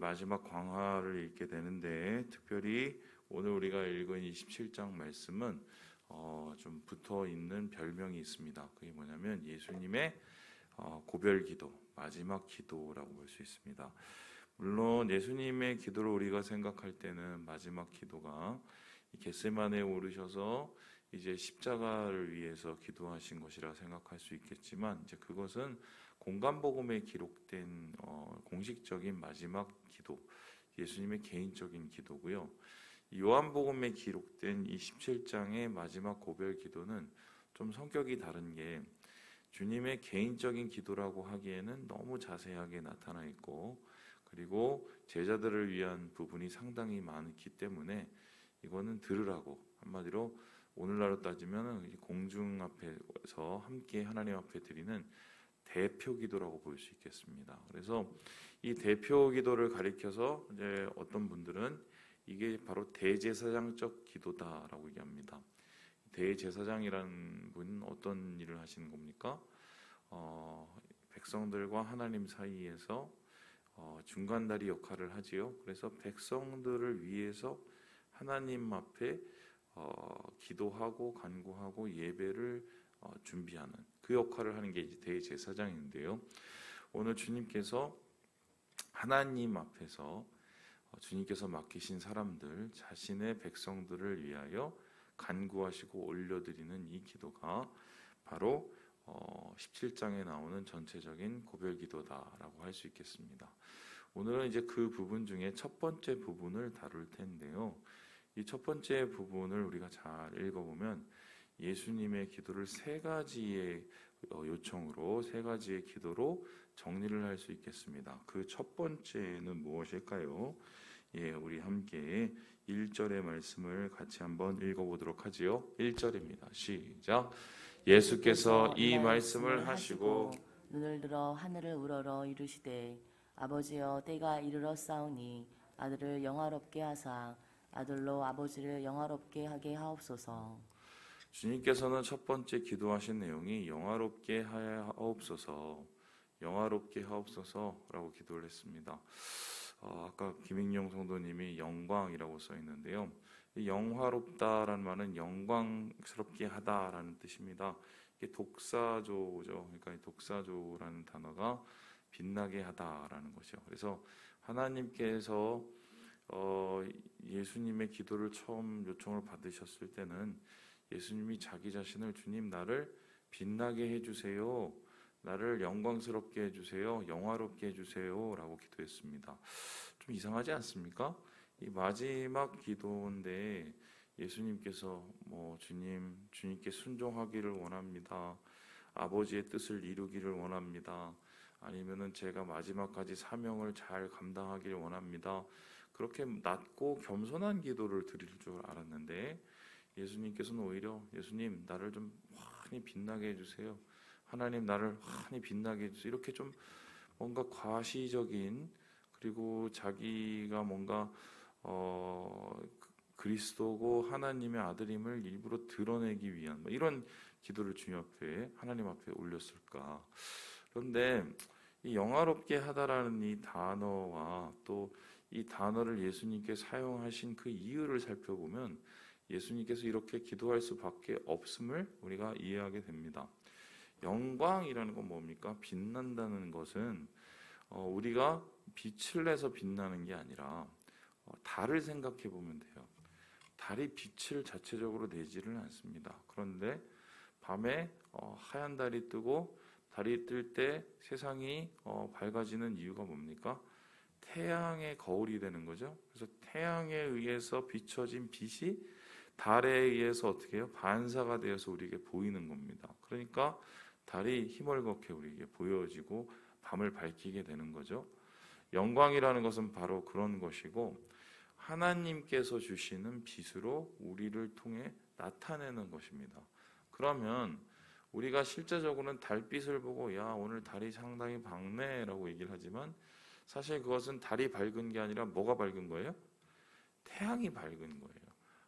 마지막 광화를 읽게 되는데, 특별히 오늘 우리가 읽은 27장 말씀은 좀 붙어 있는 별명이 있습니다. 그게 뭐냐면 예수님의 고별기도, 마지막 기도라고 볼 수 있습니다. 물론 예수님의 기도를 우리가 생각할 때는 마지막 기도가 겟세마네에 오르셔서 이제 십자가를 위해서 기도하신 것이라 생각할 수 있겠지만, 이제 그것은 공간복음에 기록된 공식적인 마지막 기도, 예수님의 개인적인 기도고요. 요한복음에 기록된 이 17장의 마지막 고별 기도는 좀 성격이 다른 게, 주님의 개인적인 기도라고 하기에는 너무 자세하게 나타나 있고, 그리고 제자들을 위한 부분이 상당히 많기 때문에 이거는 들으라고, 한마디로 오늘날로 따지면 공중 앞에서 함께 하나님 앞에 드리는 대표 기도라고 볼 수 있겠습니다. 그래서 이 대표 기도를 가리켜서 이제 어떤 분들은 이게 바로 대제사장적 기도다라고 얘기합니다. 대제사장이라는 분은 어떤 일을 하시는 겁니까? 백성들과 하나님 사이에서 중간다리 역할을 하지요. 그래서 백성들을 위해서 하나님 앞에 기도하고 간구하고 예배를 준비하는 그 역할을 하는 게 이제 대제사장인데요. 오늘 주님께서 하나님 앞에서 주님께서 맡기신 사람들, 자신의 백성들을 위하여 간구하시고 올려드리는 이 기도가 바로 17장에 나오는 전체적인 고별기도다라고 할 수 있겠습니다. 오늘은 이제 그 부분 중에 첫 번째 부분을 다룰 텐데요. 이 첫 번째 부분을 우리가 잘 읽어보면 예수님의 기도를 세 가지의 요청으로, 세 가지의 기도로 정리를 할 수 있겠습니다. 그 첫 번째는 무엇일까요? 우리 함께 1절의 말씀을 같이 한번 읽어보도록 하지요. 1절입니다. 시작. 예수께서 이 말씀을 하시고 눈을 들어 하늘을 우러러 이르시되, 아버지여, 때가 이르러 싸우니 아들을 영화롭게 하사 아들로 아버지를 영화롭게 하게 하옵소서. 주님께서는 첫 번째 기도하신 내용이 영화롭게 하옵소서, 영화롭게 하옵소서라고 기도를 했습니다. 아까 김익용 성도님이 영광이라고 써 있는데요. 이 영화롭다라는 말은 영광스럽게 하다라는 뜻입니다. 이게 독사조죠. 그러니까 독사조라는 단어가 빛나게 하다라는 것이죠. 그래서 하나님께서 예수님의 기도를 처음 요청을 받으셨을 때는 예수님이 자기 자신을, 주님 나를 빛나게 해주세요, 나를 영광스럽게 해주세요, 영화롭게 해주세요 라고 기도했습니다. 좀 이상하지 않습니까? 이 마지막 기도인데 예수님께서 주님께 순종하기를 원합니다, 아버지의 뜻을 이루기를 원합니다, 아니면은 제가 마지막까지 사명을 잘 감당하기를 원합니다, 그렇게 낮고 겸손한 기도를 드릴 줄 알았는데, 예수님께서는 오히려 예수님 나를 좀 환히 빛나게 해주세요, 하나님 나를 환히 빛나게 해주세요, 이렇게 좀 뭔가 과시적인, 그리고 자기가 뭔가 그리스도고 하나님의 아들임을 일부러 드러내기 위한 이런 기도를 주님 앞에, 하나님 앞에 올렸을까. 그런데 이 영화롭게 하다라는 이 단어와 또 이 단어를 예수님께 사용하신 그 이유를 살펴보면 예수님께서 이렇게 기도할 수밖에 없음을 우리가 이해하게 됩니다. 영광이라는 건 뭡니까? 빛난다는 것은 우리가 빛을 내서 빛나는 게 아니라 달을 생각해 보면 돼요. 달이 빛을 자체적으로 내지를 않습니다. 그런데 밤에 하얀 달이 뜨고, 달이 뜰 때 세상이 밝아지는 이유가 뭡니까? 태양의 거울이 되는 거죠. 그래서 태양에 의해서 비춰진 빛이 달에 의해서 어떻게 해요? 반사가 되어서 우리에게 보이는 겁니다. 그러니까 달이 희멀겋게 우리에게 보여지고 밤을 밝히게 되는 거죠. 영광이라는 것은 바로 그런 것이고, 하나님께서 주시는 빛으로 우리를 통해 나타내는 것입니다. 그러면 우리가 실제적으로는 달빛을 보고 야 오늘 달이 상당히 밝네 라고 얘기를 하지만, 사실 그것은 달이 밝은 게 아니라 뭐가 밝은 거예요? 태양이 밝은 거예요.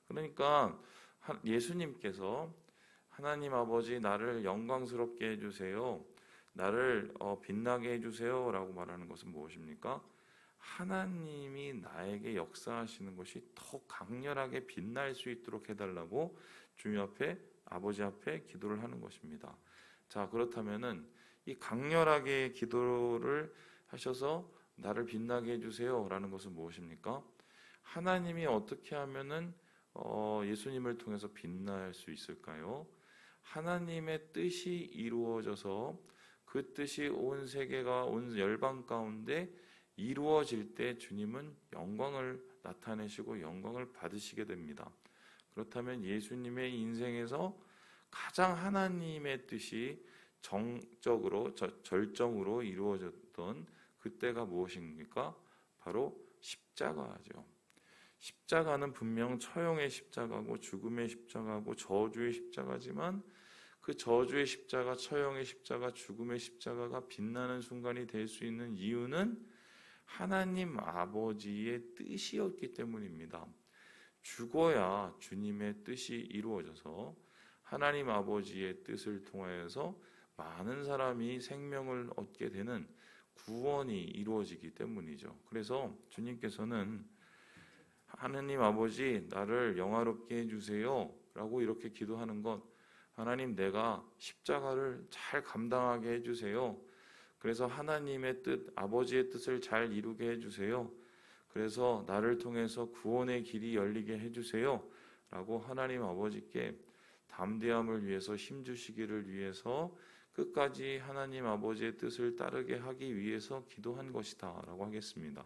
그러니까 예수님께서 하나님 아버지 나를 영광스럽게 해주세요, 나를 빛나게 해주세요 라고 말하는 것은 무엇입니까? 하나님이 나에게 역사하시는 것이 더 강렬하게 빛날 수 있도록 해달라고 주님 앞에, 아버지 앞에 기도를 하는 것입니다. 자, 그렇다면은 이 강렬하게 기도를 하셔서 나를 빛나게 해주세요 라는 것은 무엇입니까? 하나님이 어떻게 하면은 예수님을 통해서 빛날 수 있을까요? 하나님의 뜻이 이루어져서 그 뜻이 온 세계가, 온 열방 가운데 이루어질 때 주님은 영광을 나타내시고 영광을 받으시게 됩니다. 그렇다면 예수님의 인생에서 가장 하나님의 뜻이 정적으로, 절정으로 이루어졌던 그때가 무엇입니까? 바로 십자가죠. 십자가는 분명 처형의 십자가고 죽음의 십자가고 저주의 십자가지만 그 저주의 십자가, 처형의 십자가, 죽음의 십자가가 빛나는 순간이 될 수 있는 이유는 하나님 아버지의 뜻이었기 때문입니다. 죽어야 주님의 뜻이 이루어져서 하나님 아버지의 뜻을 통하여서 많은 사람이 생명을 얻게 되는 구원이 이루어지기 때문이죠. 그래서 주님께서는 하나님 아버지 나를 영화롭게 해주세요 라고 이렇게 기도하는 것, 하나님 내가 십자가를 잘 감당하게 해주세요. 그래서 하나님의 뜻, 아버지의 뜻을 잘 이루게 해주세요. 그래서 나를 통해서 구원의 길이 열리게 해주세요 라고 하나님 아버지께 담대함을 위해서, 힘주시기를 위해서 끝까지 하나님 아버지의 뜻을 따르게 하기 위해서 기도한 것이다 라고 하겠습니다.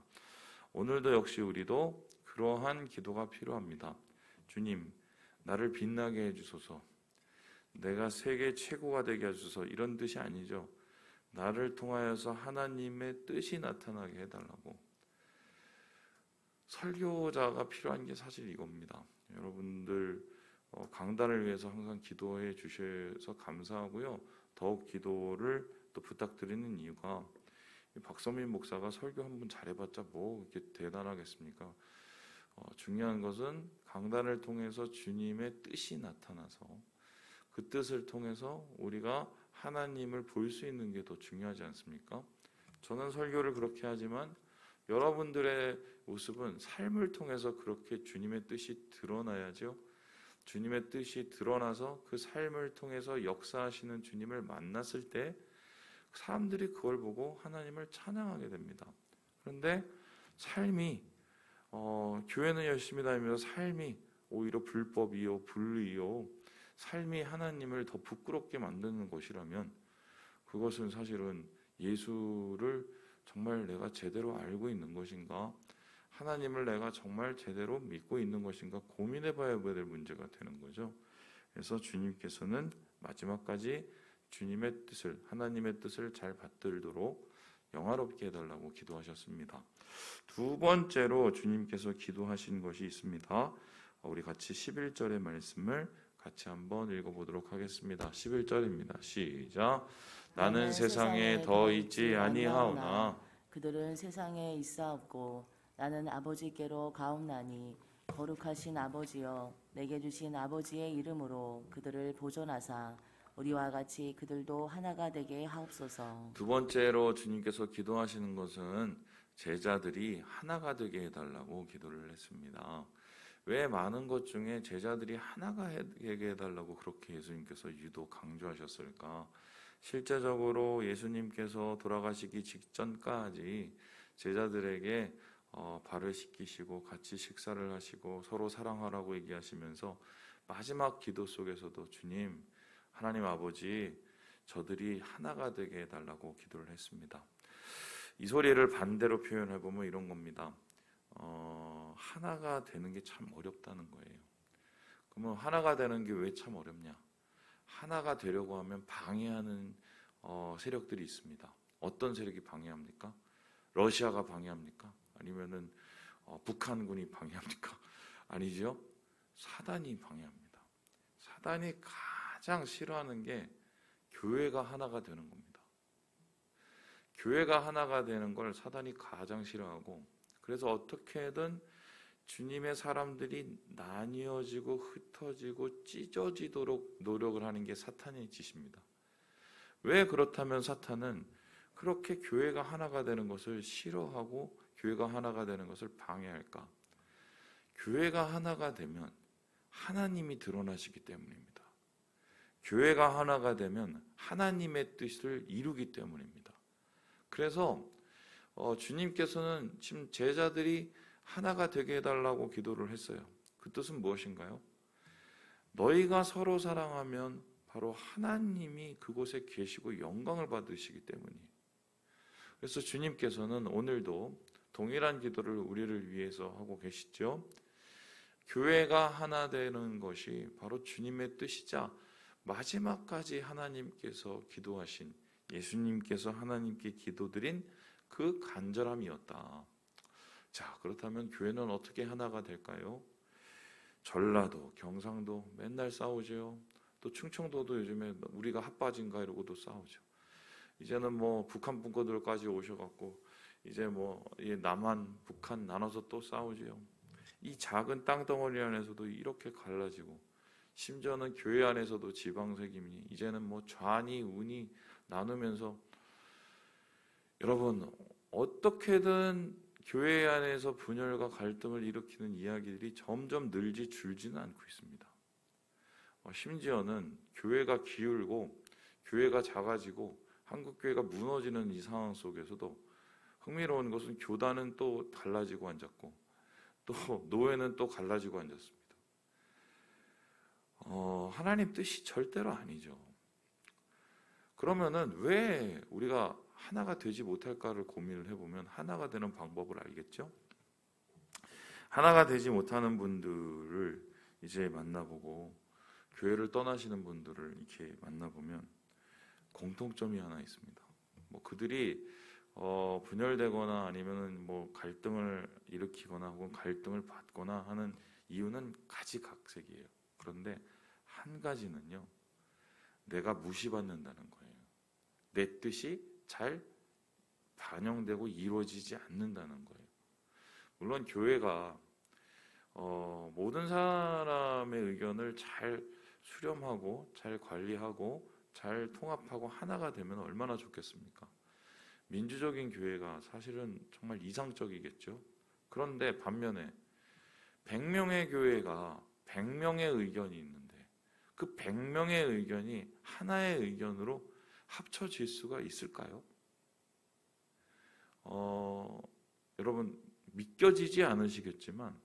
오늘도 역시 우리도 그러한 기도가 필요합니다. 주님, 나를 빛나게 해주소서. 내가 세계 최고가 되게 해주소서. 이런 뜻이 아니죠. 나를 통하여서 하나님의 뜻이 나타나게 해달라고. 설교자가 필요한 게 사실 이겁니다. 여러분들 강단을 위해서 항상 기도해 주셔서 감사하고요. 더욱 기도를 또 부탁드리는 이유가 박성민 목사가 설교 한 번 잘해봤자 뭐 이렇게 대단하겠습니까? 중요한 것은 강단을 통해서 주님의 뜻이 나타나서 그 뜻을 통해서 우리가 하나님을 볼 수 있는 게 더 중요하지 않습니까? 저는 설교를 그렇게 하지만 여러분들의 모습은 삶을 통해서 그렇게 주님의 뜻이 드러나야죠. 주님의 뜻이 드러나서 그 삶을 통해서 역사하시는 주님을 만났을 때 사람들이 그걸 보고 하나님을 찬양하게 됩니다. 그런데 삶이 교회는 열심히 다니면서 삶이 오히려 불법이요, 불의요, 삶이 하나님을 더 부끄럽게 만드는 것이라면 그것은 사실은 예수를 정말 내가 제대로 알고 있는 것인가, 하나님을 내가 정말 제대로 믿고 있는 것인가 고민해 봐야 될 문제가 되는 거죠. 그래서 주님께서는 마지막까지 주님의 뜻을, 하나님의 뜻을 잘 받들도록 영화롭게 해달라고 기도하셨습니다. 두 번째로 주님께서 기도하신 것이 있습니다. 우리 같이 11절의 말씀을 같이 한번 읽어보도록 하겠습니다. 11절입니다. 시작. 나는 세상에 더 있지 아니하오나 그들은 세상에 있사옵고 나는 아버지께로 가옵나니 거룩하신 아버지여 내게 주신 아버지의 이름으로 그들을 보존하사 우리와 같이 그들도 하나가 되게 하옵소서. 두 번째로 주님께서 기도하시는 것은 제자들이 하나가 되게 해달라고 기도를 했습니다. 왜 많은 것 중에 제자들이 하나가 되게 해달라고 그렇게 예수님께서 유독 강조하셨을까? 실제적으로 예수님께서 돌아가시기 직전까지 제자들에게 발을 씻기시고 같이 식사를 하시고 서로 사랑하라고 얘기하시면서 마지막 기도 속에서도 주님, 하나님 아버지, 저들이 하나가 되게 해달라고 기도를 했습니다. 이 소리를 반대로 표현해보면 이런 겁니다. 하나가 되는 게 참 어렵다는 거예요. 그러면 하나가 되는 게 왜 참 어렵냐? 하나가 되려고 하면 방해하는 세력들이 있습니다. 어떤 세력이 방해합니까? 러시아가 방해합니까? 아니면은 북한군이 방해합니까? 아니죠. 사단이 방해합니다. 사단이 가장 싫어하는 게 교회가 하나가 되는 겁니다. 교회가 하나가 되는 걸 사단이 가장 싫어하고, 그래서 어떻게든 주님의 사람들이 나뉘어지고 흩어지고 찢어지도록 노력을 하는 게 사탄의 짓입니다. 왜 그렇다면 사탄은 그렇게 교회가 하나가 되는 것을 싫어하고 교회가 하나가 되는 것을 방해할까? 교회가 하나가 되면 하나님이 드러나시기 때문입니다. 교회가 하나가 되면 하나님의 뜻을 이루기 때문입니다. 그래서 주님께서는 지금 제자들이 하나가 되게 해달라고 기도를 했어요. 그 뜻은 무엇인가요? 너희가 서로 사랑하면 바로 하나님이 그곳에 계시고 영광을 받으시기 때문이에요. 그래서 주님께서는 오늘도 동일한 기도를 우리를 위해서 하고 계시죠. 교회가 하나 되는 것이 바로 주님의 뜻이자 마지막까지 하나님께서 기도하신, 예수님께서 하나님께 기도드린 그 간절함이었다. 자, 그렇다면 교회는 어떻게 하나가 될까요? 전라도, 경상도 맨날 싸우죠. 또 충청도도 요즘에 우리가 핫바지인가 이러고도 싸우죠. 이제는 뭐 북한 분거들까지 오셔갖고 이제 뭐 남한, 북한 나눠서 또 싸우지요. 이 작은 땅덩어리 안에서도 이렇게 갈라지고, 심지어는 교회 안에서도 지방색임이 이제는 뭐 좌니 우니 나누면서, 여러분 어떻게든 교회 안에서 분열과 갈등을 일으키는 이야기들이 점점 늘지 줄지는 않고 있습니다. 심지어는 교회가 기울고 교회가 작아지고 한국교회가 무너지는 이 상황 속에서도 흥미로운 것은 교단은 또 갈라지고 앉았고 또 노예는 또 갈라지고 앉았습니다. 하나님 뜻이 절대로 아니죠. 그러면은 왜 우리가 하나가 되지 못할까를 고민을 해보면 하나가 되는 방법을 알겠죠? 하나가 되지 못하는 분들을 이제 만나보고 교회를 떠나시는 분들을 이렇게 만나보면 공통점이 하나 있습니다. 뭐 그들이 분열되거나 아니면은 뭐 갈등을 일으키거나 혹은 갈등을 받거나 하는 이유는 가지각색이에요. 그런데 한 가지는요, 내가 무시받는다는 거예요. 내 뜻이 잘 반영되고 이루어지지 않는다는 거예요. 물론 교회가 모든 사람의 의견을 잘 수렴하고 잘 관리하고 잘 통합하고 하나가 되면 얼마나 좋겠습니까? 민주적인 교회가 사실은 정말 이상적이겠죠. 그런데 반면에 100명의 교회가 100명의 의견이 있는데 그 100명의 의견이 하나의 의견으로 합쳐질 수가 있을까요? 여러분 믿겨지지 않으시겠지만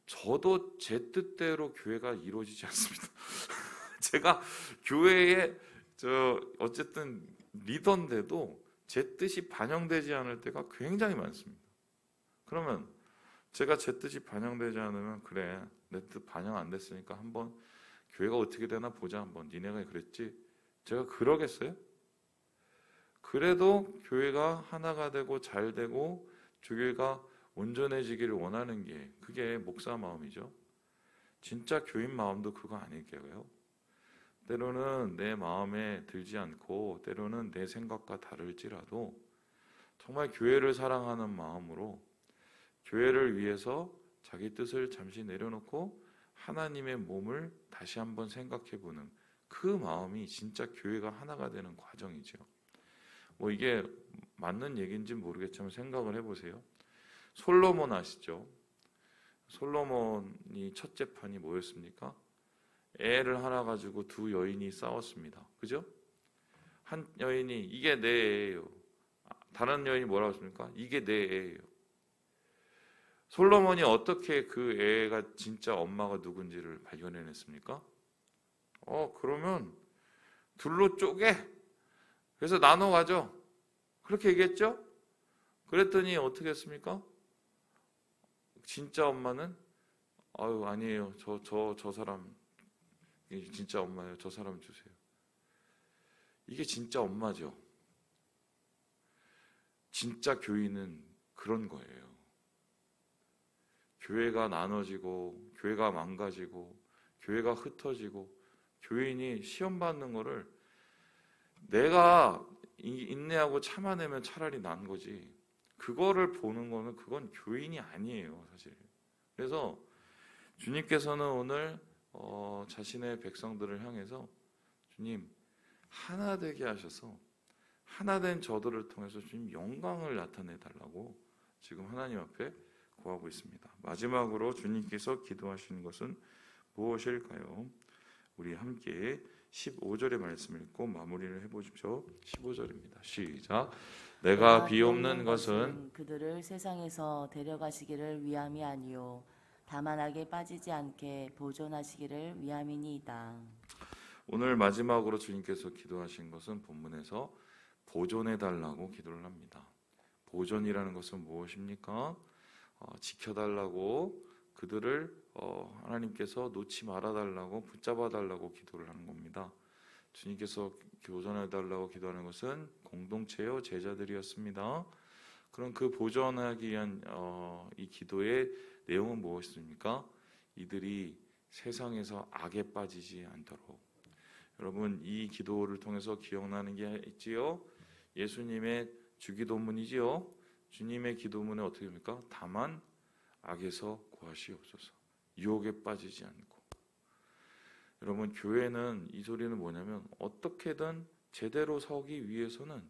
저도 제 뜻대로 교회가 이루어지지 않습니다. 제가 교회에 어쨌든 리더인데도 제 뜻이 반영되지 않을 때가 굉장히 많습니다. 그러면 제가 제 뜻이 반영되지 않으면 그래, 내 뜻 반영 안 됐으니까 한번 교회가 어떻게 되나 보자, 한번 니네가 그랬지, 제가 그러겠어요? 그래도 교회가 하나가 되고 잘 되고 교회가 온전해지기를 원하는 게 그게 목사 마음이죠. 진짜 교인 마음도 그거 아닐까요? 때로는 내 마음에 들지 않고 때로는 내 생각과 다를지라도 정말 교회를 사랑하는 마음으로 교회를 위해서 자기 뜻을 잠시 내려놓고 하나님의 몸을 다시 한번 생각해보는 그 마음이 진짜 교회가 하나가 되는 과정이죠. 뭐 이게 맞는 얘기인지 모르겠지만 생각을 해보세요. 솔로몬 아시죠? 솔로몬이 첫째 판이 뭐였습니까? 애를 하나 가지고 두 여인이 싸웠습니다. 그죠? 한 여인이 이게 내 애예요. 다른 여인이 뭐라고 했습니까? 이게 내 애예요. 솔로몬이 어떻게 그 애가 진짜 엄마가 누군지를 발견해냈습니까? 그러면 둘로 쪼개. 그래서 나눠 가져. 그렇게 얘기했죠? 그랬더니 어떻게 했습니까? 진짜 엄마는 아니에요. 저 사람 진짜 엄마예요. 저 사람 주세요. 이게 진짜 엄마죠. 진짜 교인은 그런 거예요. 교회가 나눠지고 교회가 망가지고 교회가 흩어지고 교인이 시험 받는 거를 내가 인내하고 참아내면 차라리 난 거지, 그거를 보는 거는 그건 교인이 아니에요, 사실. 그래서 주님께서는 오늘 자신의 백성들을 향해서 주님 하나 되게 하셔서 하나 된 저들을 통해서 주님 영광을 나타내 달라고 지금 하나님 앞에 구하고 있습니다. 마지막으로 주님께서 기도하시는 것은 무엇일까요? 우리 함께 15절의 말씀을 읽고 마무리를 해보십시오. 15절입니다. 시작. 내가 비옵는 것은 그들을 세상에서 데려가시기를 위함이 아니요 다만 악에 빠지지 않게 보존하시기를 위함이니이다. 오늘 마지막으로 주님께서 기도하신 것은 본문에서 보존해달라고 기도를 합니다. 보존이라는 것은 무엇입니까? 지켜달라고, 그들을 하나님께서 놓지 말아달라고, 붙잡아달라고 기도를 하는 겁니다. 주님께서 보존해달라고 기도하는 것은 공동체요 제자들이었습니다. 그럼 그 보존하기 위한 이 기도의 내용은 무엇입니까? 이들이 세상에서 악에 빠지지 않도록. 여러분, 이 기도를 통해서 기억나는 게 있지요? 예수님의 주기도문이지요. 주님의 기도문에 어떻게 됩니까? 다만 악에서 구하시옵소서. 유혹에 빠지지 않고. 여러분, 교회는 이 소리는 뭐냐면 어떻게든 제대로 서기 위해서는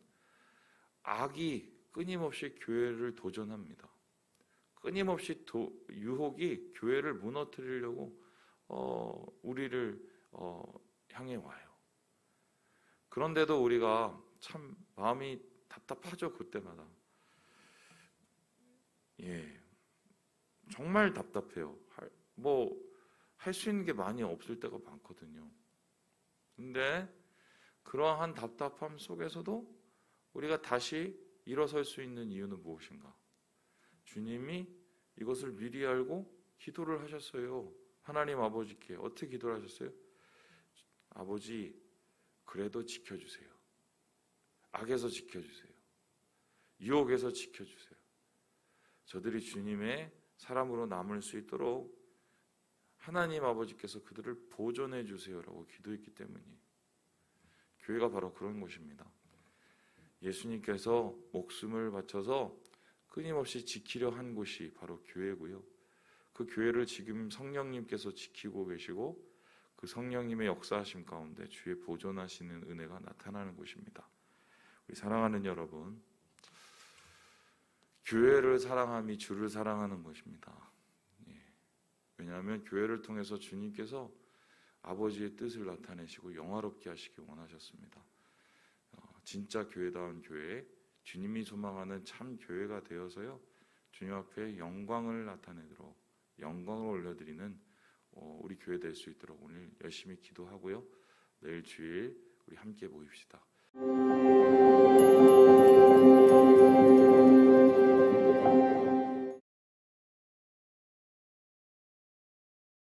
악이 끊임없이 교회를 도전합니다. 끊임없이 유혹이 교회를 무너뜨리려고 우리를 향해 와요. 그런데도 우리가 참 마음이 답답하죠. 그때마다. 정말 답답해요. 할 수 있는 게 많이 없을 때가 많거든요. 근데 그러한 답답함 속에서도 우리가 다시 일어설 수 있는 이유는 무엇인가? 주님이 이것을 미리 알고 기도를 하셨어요. 하나님 아버지께 어떻게 기도를 하셨어요? 아버지, 그래도 지켜주세요. 악에서 지켜주세요. 유혹에서 지켜주세요. 저들이 주님의 사람으로 남을 수 있도록 하나님 아버지께서 그들을 보존해 주세요라고 기도했기 때문이에요. 교회가 바로 그런 곳입니다. 예수님께서 목숨을 바쳐서 끊임없이 지키려 한 곳이 바로 교회고요. 그 교회를 지금 성령님께서 지키고 계시고 그 성령님의 역사하심 가운데 주의 보존하시는 은혜가 나타나는 곳입니다. 우리 사랑하는 여러분, 교회를 사랑함이 주를 사랑하는 것입니다. 왜냐하면 교회를 통해서 주님께서 아버지의 뜻을 나타내시고 영화롭게 하시기 원하셨습니다. 진짜 교회다운 교회, 주님이 소망하는 참 교회가 되어서요, 주님 앞에 영광을 나타내도록, 영광을 올려드리는 우리 교회 될 수 있도록 오늘 열심히 기도하고요. 내일 주일 우리 함께 모입시다.